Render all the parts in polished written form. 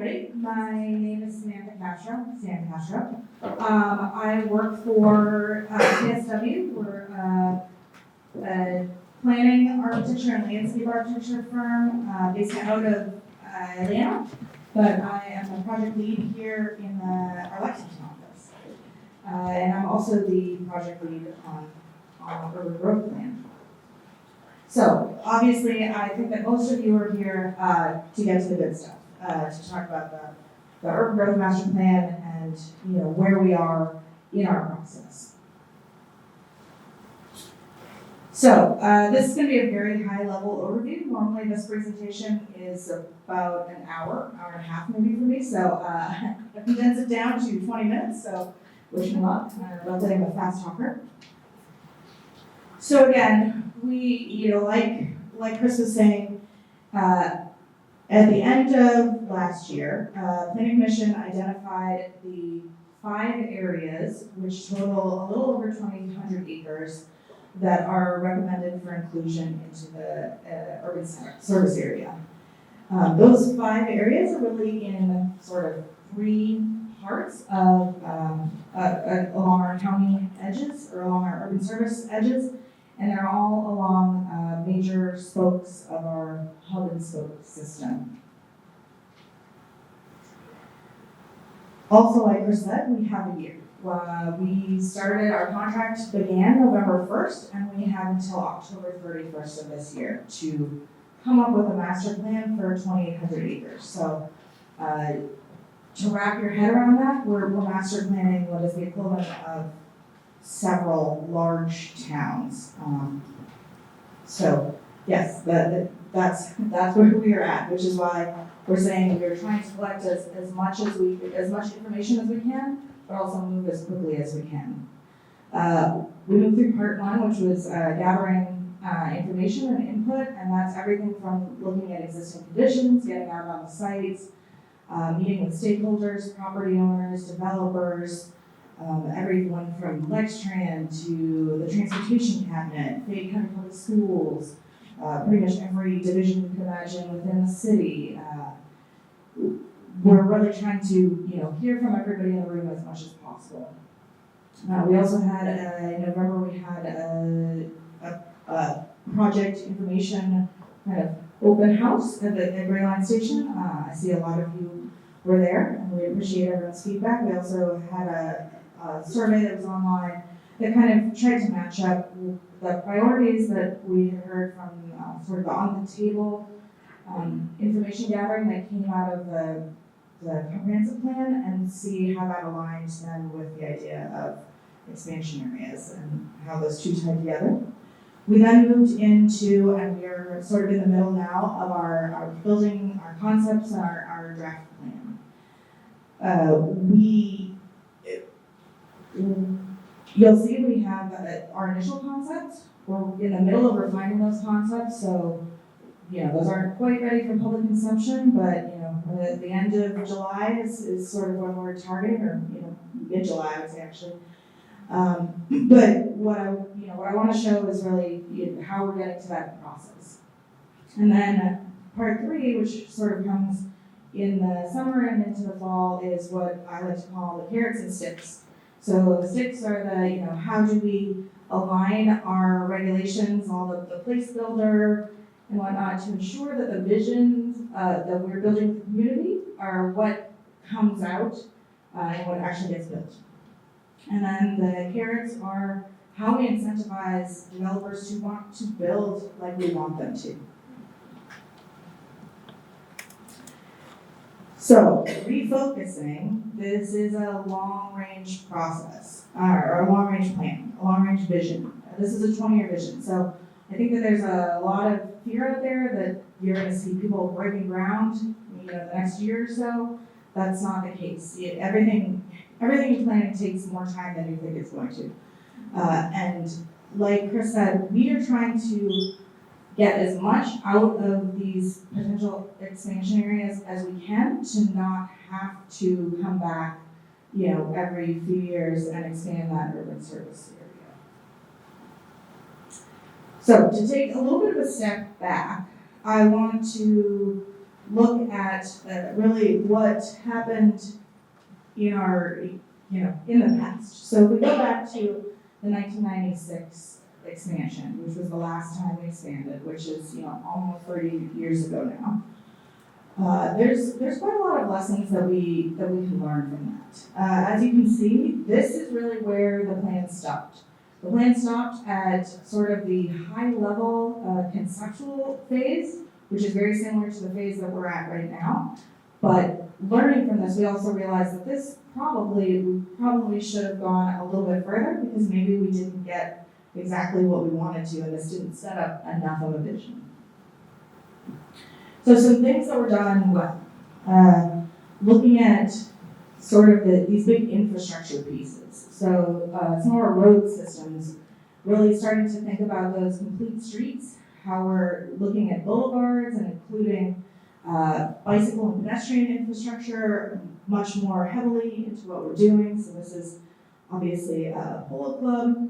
everybody. My name is Samantha Castro. I work for TSW. We're a planning architecture and landscape architecture firm based out of Atlanta, but I am a project lead here in our Lexington office. And I'm also the project lead on urban growth plan. So obviously, I think that most of you are here to get to the good stuff, to talk about the urban growth master plan and where we are in our process. So this is going to be a very high-level overview. Normally, this presentation is about an hour and a half maybe for me. So I condensed it down to 20 minutes. So wish me luck. I love that I'm a fast talker. So again, we, like Chris was saying, at the end of last year, Planning Commission identified the 5 areas, which total a little over 2,000 acres, that are recommended for inclusion into the urban service area. Those 5 areas are really in sort of 3 parts of along our county edges or along our urban service edges. And they're all along major spokes of our hub and spoke system. Also, like Chris said, we have a year. We started, our contract began November 1st, and we have until October 31st of this year to come up with a master plan for 2,800 acres. So to wrap your head around that, we're master planning what is the equivalent of several large towns. So yes, that's where we are at, which is why we're saying we're trying to collect as much information as we can, but also move as quickly as we can. We moved through part 1, which was gathering information and input, and that's everything from looking at existing conditions, getting out on the sites, meeting with stakeholders, property owners, developers, everyone from Lexington to the transportation cabinet, Fayette County Public Schools, pretty much every division you can imagine within the city. We're really trying to, hear from everybody in the room as much as possible. We also had, in November, we had a project information kind of open house at Gray Line Station. I see a lot of you were there, and we appreciate everyone's feedback. We also had a survey that was online that kind of tried to match up the priorities that we had heard from sort of the on the table information gathering that came out of the comprehensive plan and see how that aligns then with the idea of expansion areas and how those two tie together. We then moved into, and we're sort of in the middle now of our building, our concepts, and our draft plan. You'll see we have our initial concepts. We're in the middle of refining those concepts, so those aren't quite ready for public consumption, but the end of July is sort of when we're targeting, or mid-July I would say actually. But what I want to show is really how we're getting to that process. And then part 3, which sort of comes in the summer and into the fall, is what I like to call the carrots and sticks. So the sticks are the, how do we align our regulations, all the place builder and whatnot, to ensure that the visions that we're building for the community are what comes out and what actually gets built. And then the carrots are how we incentivize developers to want to build like we want them to. So, refocusing, this is a long-range process, or a long-range plan, a long-range vision. This is a 20-year vision. So, I think that there's a lot of fear out there that you're going to see people breaking ground, the next year or so. That's not the case. Everything in planning takes more time than you think it's going to. And like Chris said, we are trying to get as much out of these potential expansion areas as we can to not have to come back, every few years and expand that urban service area. So to take a little bit of a step back, I want to look at really what happened in our, in the past. So if we go back to the 1996 expansion, which was the last time we expanded, which is, almost 30 years ago now. There's quite a lot of lessons that we can learn from that. As you can see, this is really where the plan stopped. The plan stopped at sort of the high level conceptual phase, which is very similar to the phase that we're at right now. But learning from this, we also realized that we probably should have gone a little bit further, because maybe we didn't get exactly what we wanted to, and this didn't set up enough of a vision. So some things that were done well, looking at sort of these big infrastructure pieces. So some of our road systems, really starting to think about those complete streets, how we're looking at boulevards and including bicycle and pedestrian infrastructure much more heavily into what we're doing. So this is obviously a polo club.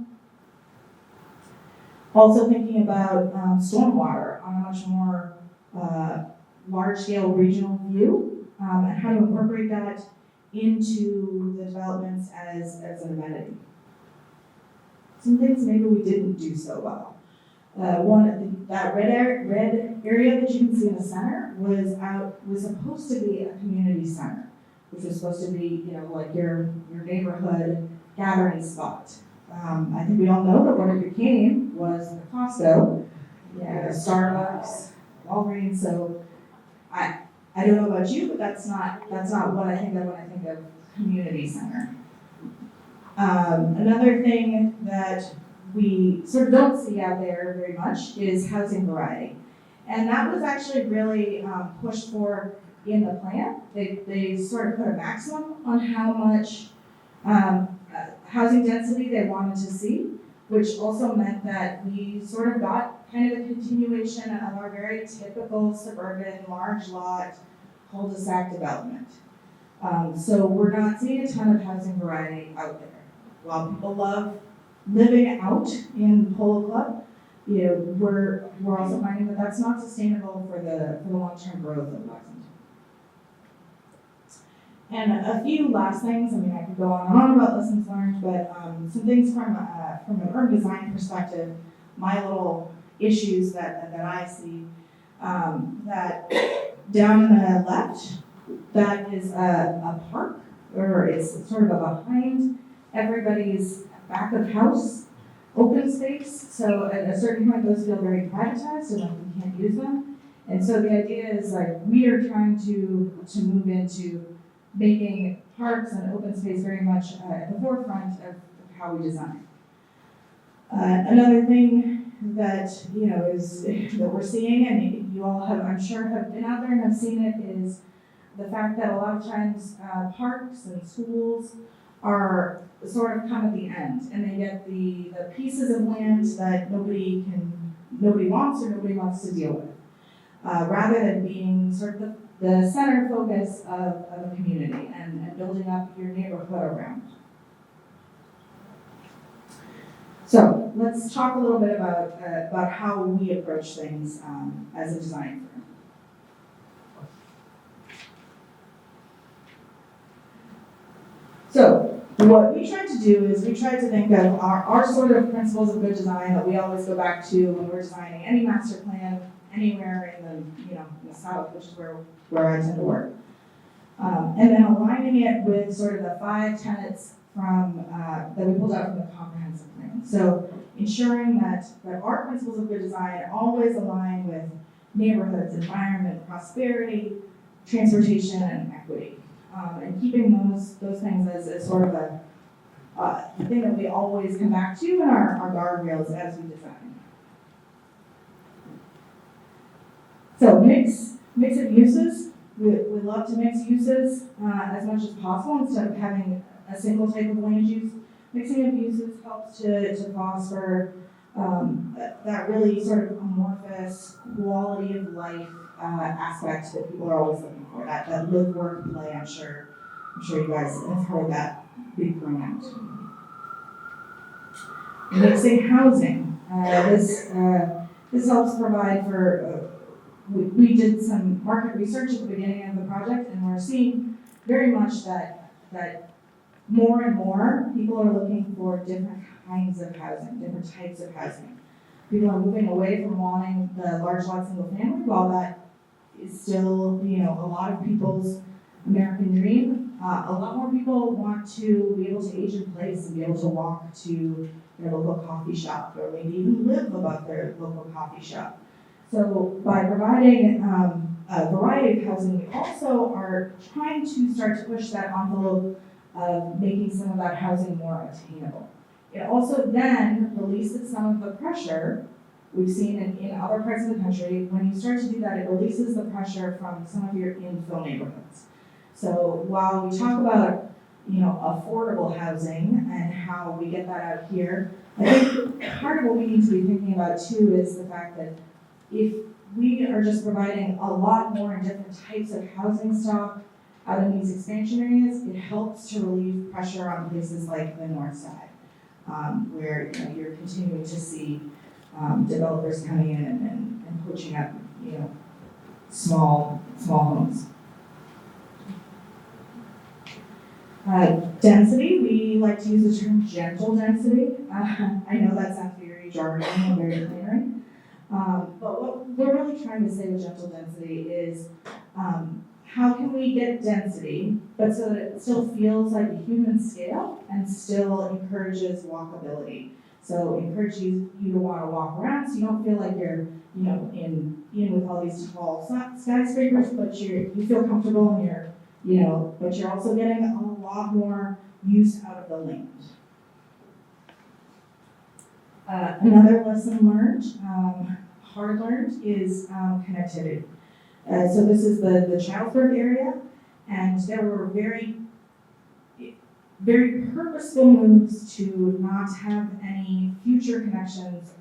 Also thinking about stormwater on a much more large-scale regional view, and how to incorporate that into the developments as an amenity. Some things maybe we didn't do so well. That red area that you can see in the center was supposed to be a community center, which was supposed to be, like your neighborhood gathering spot. I think we all know that what it became was the Costco, Starbucks, Walgreens. So I don't know about you, but that's not what I think of when I think of community center. Another thing that we sort of don't see out there very much is housing variety. And that was actually really pushed for in the plan. They sort of put a maximum on how much housing density they wanted to see, which also meant that we sort of got kind of a continuation of our very typical suburban large lot cul-de-sac development. So we're not seeing a ton of housing variety out there. While people love living out in Polo Club, we're also finding that that's not sustainable for the long-term growth of Lexington. And a few last things. I mean, I could go on and on about lessons learned, but some things from an urban design perspective, my little issues that I see, that down on the left, that is a park, or it's sort of behind everybody's back of house open space. So at a certain point, those feel very privatized and like we can't use them. And so the idea is like we are trying to move into making parks and open space very much at the forefront of how we design. Another thing that is that we're seeing, and you all have, I'm sure, have been out there and have seen it, is the fact that a lot of times parks and schools are sort of come at the end, and they get the pieces of land that nobody wants or nobody wants to deal with, rather than being sort of the center focus of a community and building up your neighborhood around. So let's talk a little bit about how we approach things as a design firm. So what we tried to do is we tried to think of our sort of principles of good design that we always go back to when we're designing any master plan anywhere in the South, which is where I tend to work. And then aligning it with sort of the 5 tenets from that we pulled out from the comprehensive plan. So ensuring that our principles of good design always align with neighborhoods, environment, prosperity, transportation, and equity. And keeping those things as sort of a thing that we always come back to in our guardrails as we design. So mix of uses. We love to mix uses as much as possible instead of having a single type of land use. Mixing of uses helps to foster that really sort of amorphous quality of life aspect that people are always looking for. That live, work, play. I'm sure you guys have heard that big thrown out. Mixing housing. This helps provide for we did some market research at the beginning of the project, and we're seeing very much that more and more people are looking for different kinds of housing, different types of housing. People are moving away from wanting the large lot single family, while that is still, a lot of people's American dream. A lot more people want to be able to age in place and be able to walk to their local coffee shop, or maybe even live above their local coffee shop. So by providing a variety of housing, we also are trying to start to push that envelope of making some of that housing more attainable. It also then releases some of the pressure we've seen in other parts of the country. When you start to do that, it releases the pressure from some of your infill neighborhoods. So while we talk about, affordable housing and how we get that out here, I think part of what we need to be thinking about too is the fact that if we are just providing a lot more and different types of housing stock out in these expansion areas, it helps to relieve pressure on places like the north side, where you're continuing to see developers coming in and poaching up, small homes. Density, we like to use the term gentle density. I know that sounds very jargon and very clearing. But what we're really trying to say with gentle density is how can we get density, but so that it still feels like a human scale and still encourages walkability. So encourage you to want to walk around, so you don't feel like you're, in with all these tall skyscrapers, but you feel comfortable and but you're also getting a lot more use out of the land. Another lesson learned, hard learned, is connectivity. So this is the Childsburg area, and there were very purposeful moves to not have any future connections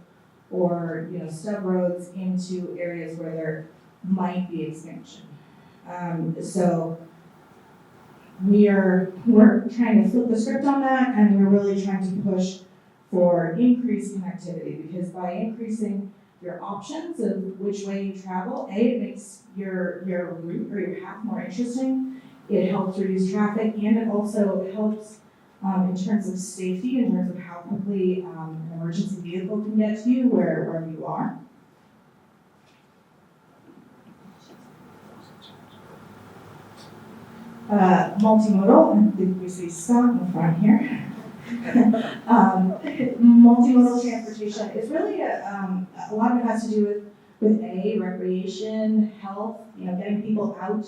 or stub roads into areas where there might be expansion. So we're trying to flip the script on that, and we're really trying to push for increased connectivity, because by increasing your options of which way you travel, it makes your route or your path more interesting. It helps reduce traffic, and it also helps in terms of safety, in terms of how quickly an emergency vehicle can get to you wherever you are. Multimodal, I think we see Scott in the front here. Multimodal transportation is really a lot of it has to do with recreation, health, getting people out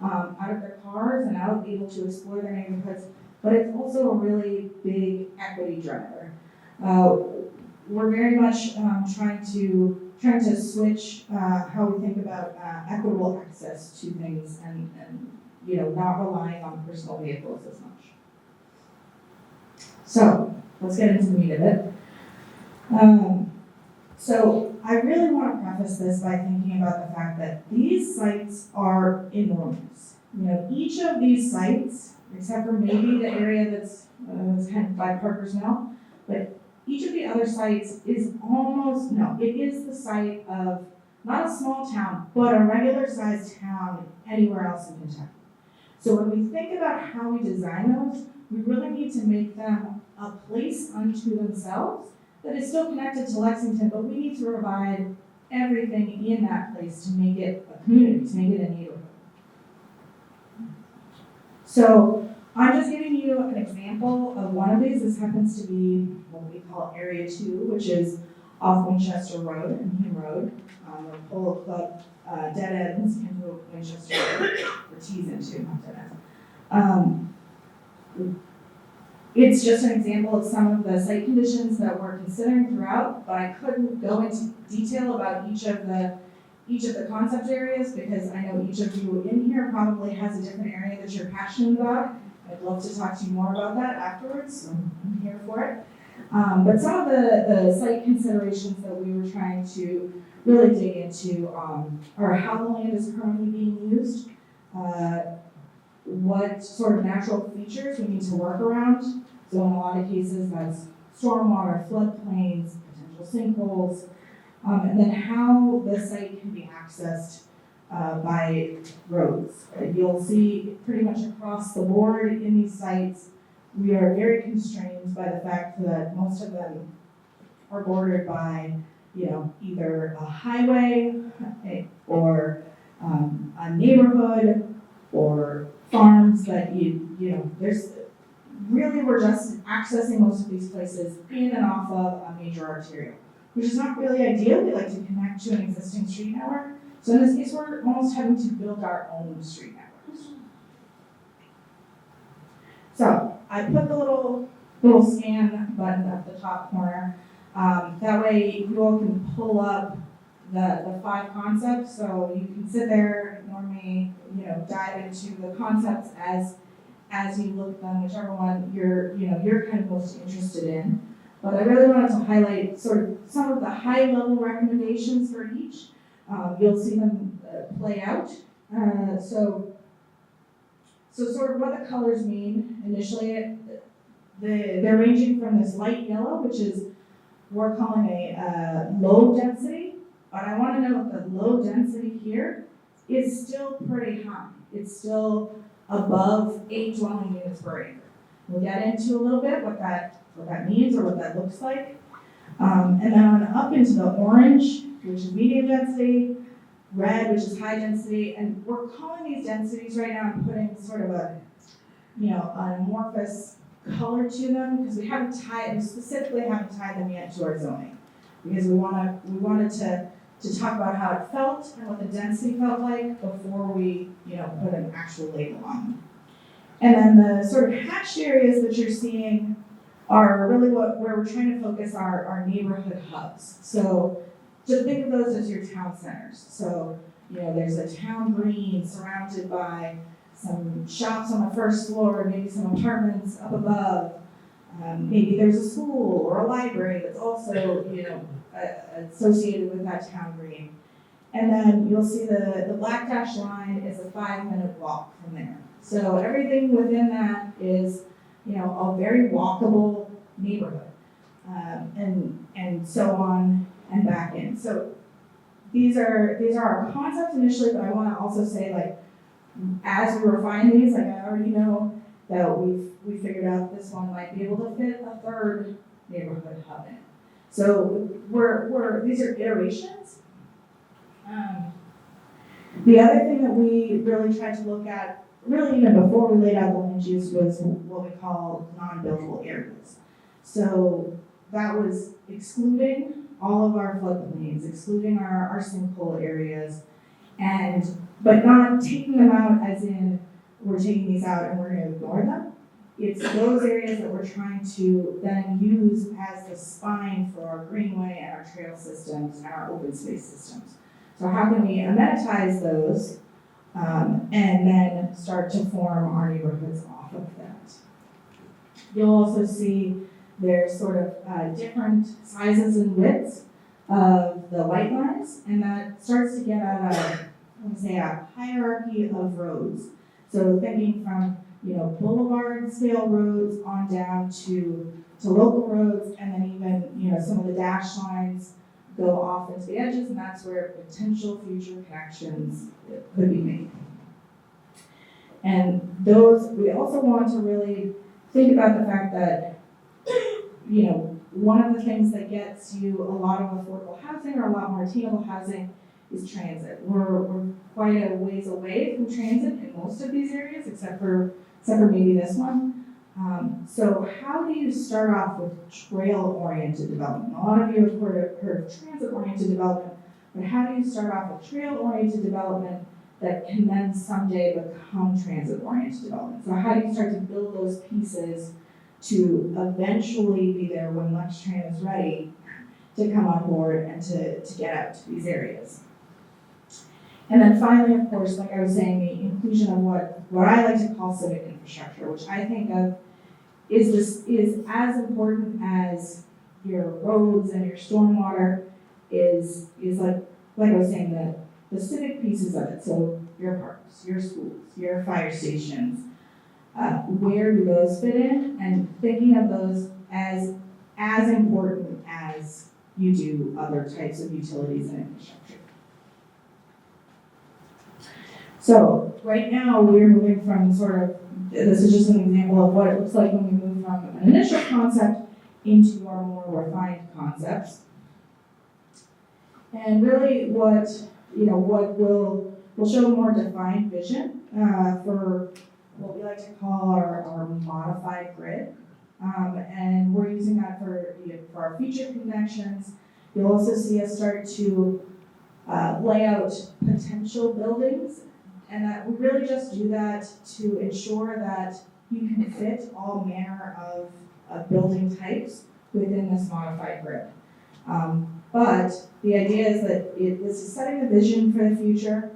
of their cars and out, able to explore their neighborhoods, but it's also a really big equity driver. We're very much trying to switch how we think about equitable access to things and not relying on personal vehicles as much. So let's get into the meat of it. So I really want to preface this by thinking about the fact that these sites are enormous. Each of these sites, except for maybe the area that's kind of by Parker's Mill, but each of the other sites is it is the site of not a small town, but a regular sized town anywhere else in Kentucky. So when we think about how we design those, we really need to make them a place unto themselves that is still connected to Lexington, but we need to provide everything in that place to make it a community, to make it a neighborhood. So I'm just giving you an example of one of these. This happens to be what we call Area 2, which is off Winchester Road and Hume Road. The Polo Club dead ends into Winchester Road, or tees into, not dead ends. It's just an example of some of the site conditions that we're considering throughout, but I couldn't go into detail about each of the concept areas, because I know each of you in here probably has a different area that you're passionate about. I'd love to talk to you more about that afterwards. I'm here for it. But some of the site considerations that we were trying to really dig into are how the land is currently being used, what sort of natural features we need to work around. So in a lot of cases, that's stormwater, floodplains, potential sinkholes, and then how the site can be accessed by roads. You'll see pretty much across the board in these sites, we are very constrained by the fact that most of them are bordered by, either a highway or a neighborhood or farms that there's really, we're just accessing most of these places in and off of a major arterial, which is not really ideal. We like to connect to an existing street network. So in this case, we're almost having to build our own street networks. So I put the little scan button at the top corner. That way you all can pull up the 5 concepts. So you can sit there, ignore me, dive into the concepts as you look at them, whichever one you're kind of most interested in. But I really wanted to highlight sort of some of the high-level recommendations for each. You'll see them play out. So sort of what the colors mean initially, they're ranging from this light yellow, which is we're calling a low density, but I want to note that low density here is still pretty high. It's still above 8 dwelling units per acre. We'll get into a little bit what that means or what that looks like. And then on up into the orange, which is medium density, red, which is high density, and we're calling these densities right now and putting sort of an amorphous color to them because we specifically haven't tied them yet to our zoning because we wanted to talk about how it felt and what the density felt like before we put an actual label on them. And then the sort of hatched areas that you're seeing are really where we're trying to focus our neighborhood hubs. So just think of those as your town centers. So, there's a town green surrounded by some shops on the first floor, maybe some apartments up above. Maybe there's a school or a library that's also, associated with that town green. And then you'll see the black dashed line is a 5-minute walk from there. So everything within that is, a very walkable neighborhood, and so on and back in. So these are our concepts initially, but I want to also say, as we refine these, I already know that we figured out this one might be able to fit a 3rd neighborhood hub in. So these are iterations. The other thing that we really tried to look at, really even before we laid out the land use, was what we call non-buildable areas. So that was excluding all of our floodplains, excluding our sinkhole areas, but not taking them out as in we're taking these out and we're going to ignore them. It's those areas that we're trying to then use as the spine for our greenway and our trail systems and our open space systems. So how can we amenitize those and then start to form our neighborhoods off of that? You'll also see there's sort of different sizes and widths of the white lines, and that starts to get at a hierarchy of roads. So thinking from boulevard scale roads on down to local roads, and then even some of the dash lines go off into the edges, and that's where potential future connections could be made. And those, we also want to really think about the fact that one of the things that gets you a lot of affordable housing or a lot more attainable housing is transit. We're quite a ways away from transit in most of these areas, except for maybe this one. So how do you start off with trail-oriented development? A lot of you have heard of transit-oriented development, but how do you start off with trail-oriented development that can then someday become transit-oriented development? So how do you start to build those pieces to eventually be there when LexTran is ready to come on board and to get out to these areas? And then finally, of course, like I was saying, the inclusion of what I like to call civic infrastructure, which I think of is as important as your roads and your stormwater is like I was saying, the civic pieces of it. So your parks, your schools, your fire stations, where do those fit in? And thinking of those as important as you do other types of utilities and infrastructure. So right now we're moving from this is just an example of what it looks like when we move from an initial concept into our more refined concepts. And really what we'll show a more defined vision for what we like to call our modified grid. And we're using that for our future connections. You'll also see us start to lay out potential buildings, and that we really just do that to ensure that you can fit all manner of building types within this modified grid. But the idea is that this is setting a vision for the future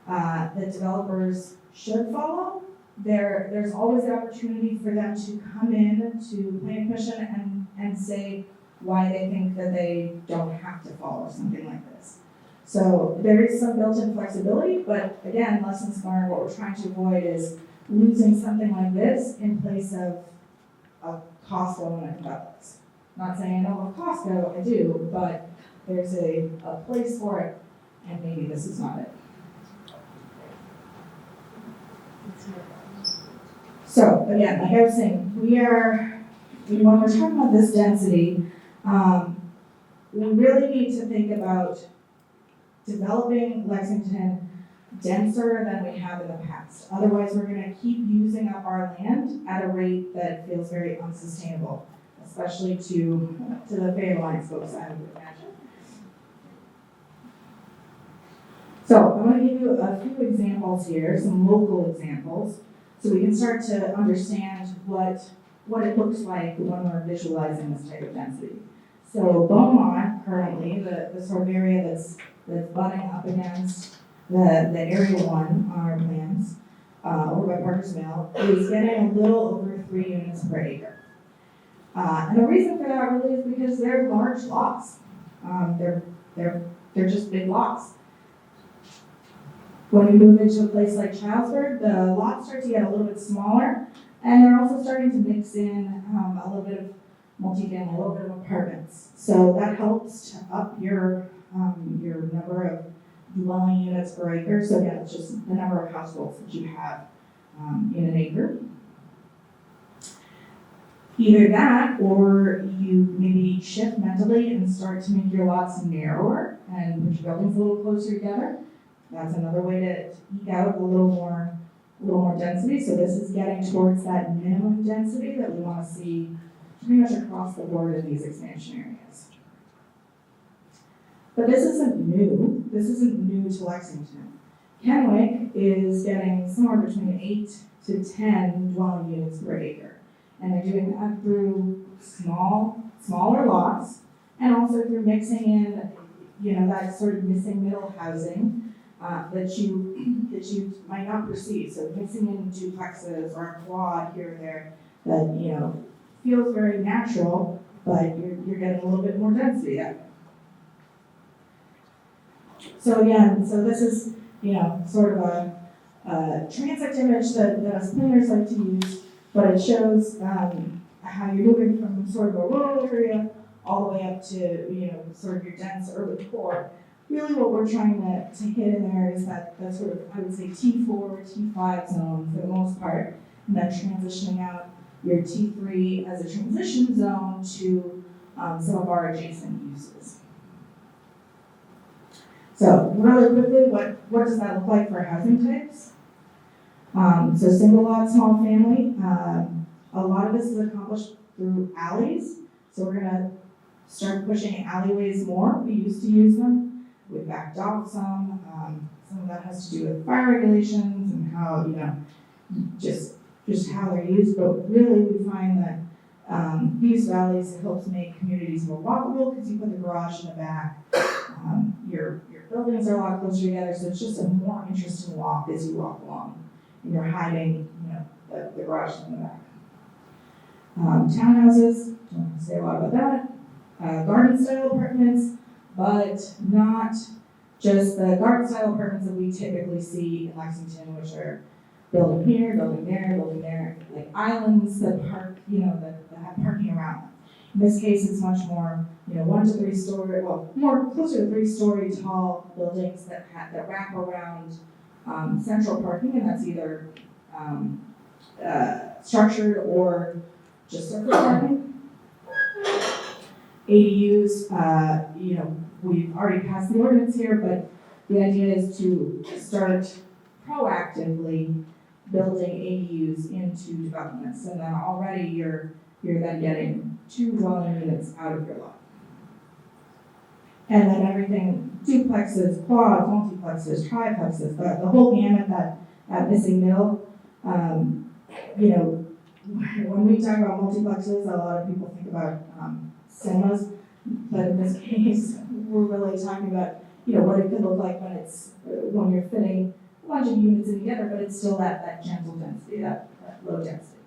that developers should follow. There's always the opportunity for them to come in to Planning Commission and say why they think that they don't have to follow something like this. So there is some built-in flexibility, but again, lessons learned, what we're trying to avoid is losing something like this in place of a Costco and a Publix. Not saying I don't love Costco, I do, but there's a place for it, and maybe this is not it. So again, like I was saying, when we're talking about this density, we really need to think about developing Lexington denser than we have in the past. Otherwise, we're going to keep using up our land at a rate that feels very unsustainable, especially to the Fair Lines folks, I would imagine. So I'm going to give you a few examples here, some local examples, so we can start to understand what it looks like when we're visualizing this type of density. So Beaumont, currently, the sort of area that's butting up against the Area 1 on our plans, over by Parker's Mill, is getting a little over 3 units per acre. And the reason for that really is because they're large lots. They're just big lots. When we move into a place like Childsburg, the lots start to get a little bit smaller, and they're also starting to mix in a little bit of multifamily, a little bit of apartments. So that helps to up your number of dwelling units per acre. So again, it's just the number of households that you have in an acre. Either that, or you maybe shift mentally and start to make your lots narrower and put your buildings a little closer together. That's another way to eke out a little more density. So this is getting towards that minimum density that we want to see pretty much across the board in these expansion areas. But this isn't new. This isn't new to Lexington. Kennewick is getting somewhere between 8 to 10 dwelling units per acre. And they're doing that through smaller lots, and also through mixing in, that sort of missing middle housing that you might not perceive. So mixing in duplexes or a quad here or there that, feels very natural, but you're getting a little bit more density out of it. So again, this is, sort of a transect image that us planners like to use, but it shows how you're moving from sort of a rural area all the way up to, sort of your dense urban core. Really what we're trying to hit in there is that sort of, I would say, T4, T5 zone for the most part, and then transitioning out your T3 as a transition zone to some of our adjacent uses. So really quickly, what does that look like for housing types? So single lot, small family. A lot of this is accomplished through alleys. So we're gonna start pushing alleyways more. We used to use them. We backed off some. Some of that has to do with fire regulations and how, just how they're used. But really we find that these valleys helps make communities more walkable because you put the garage in the back. Your buildings are a lot closer together, so it's just a more interesting walk as you walk along. And you're hiding, the garage in the back. Townhouses, don't want to say a lot about that. Garden style apartments, but not just the garden style apartments that we typically see in Lexington, which are building here, building there, like islands that park, that have parking around them. In this case, it's much more, 1 to 3 story, well, more closer to 3-story tall buildings that wrap around central parking, and that's either structured or just surface parking. ADUs, we've already passed the ordinance here, but the idea is to start proactively building ADUs into developments, and then already you're then getting 2 dwelling units out of your lot. And then everything, duplexes, quads, multiplexes, triplexes, the whole gamut, that missing middle. When we talk about multiplexes, a lot of people think about cinemas, but in this case, we're really talking about, what it could look like when you're fitting a bunch of units in together, but it's still that gentle density, that low density.